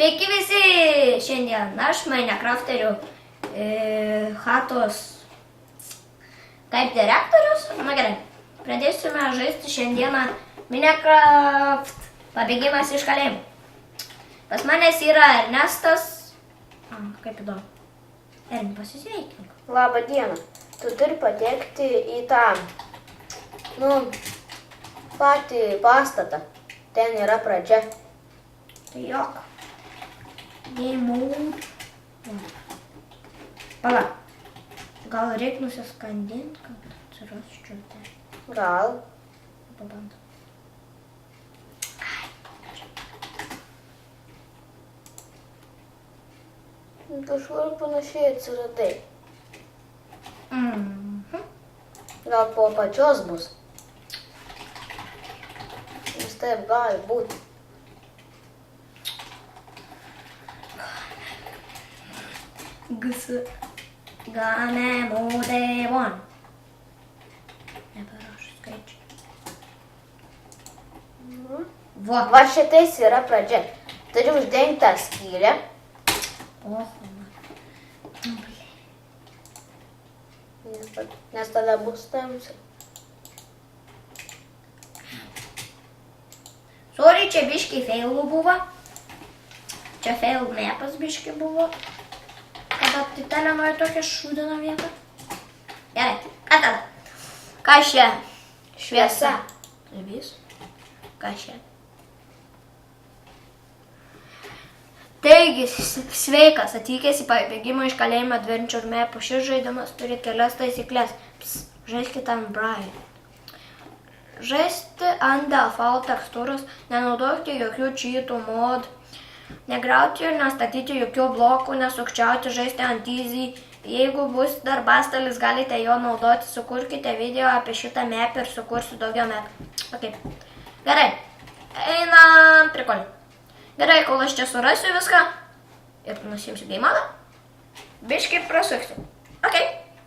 Sveiki visi! Šiandien aš Minecrafterių chatos kaip direktorius. Na gerai, pradėsime žaisti šiandieną Minecraft pabėgimas iš kalėjimo. Pas manęs yra Ernestas. Kaip įdomu. Ernį, pasisveikink. Labą dieną. Tu turi patekti į tą, patį pastatą. Ten yra pradžia. Tai jok. Game. Pala. Gal reikia nusiskandinti, kad atsirasčiau ten. Gal. Pabandom. Kažkur panašiai atsiradai. Gal po pačios bus. Vis taip gali būti. Gane modevon. Neparašau skaičiai. Va šitais yra pradžia. Turi uždengti tą skylę. Nes tada bus tamsiai. Sorry, čia biški failų buvo. Čia fail mapas biški buvo. Kada Titelė nori tokią šūdiną vietą. Gerai, ką tada? Ką šia? Šviesa. Vis. Ką šia? Taigi, sveikas, atvykęs į pabėgimą iš kalėjimo Adventure Map. Šis žaidimas turi kelias taisyklės. Žaiskite ant Bright. Žaisti ant default tekstūros, nenaudokite jokių cheatų mod, negriauti ir nestatyti jokių blokų, nesukčiauti, žaisti ant easy. Jeigu bus dar bastelis, galite jo naudoti, sukurkite video apie šitą map ir sukursiu daugiau map. Ok. Gerai, einam prikolį. Gerai, kol aš čia surasiu viską ir nusimsiu game modą, biškai prasuksiu. Ok.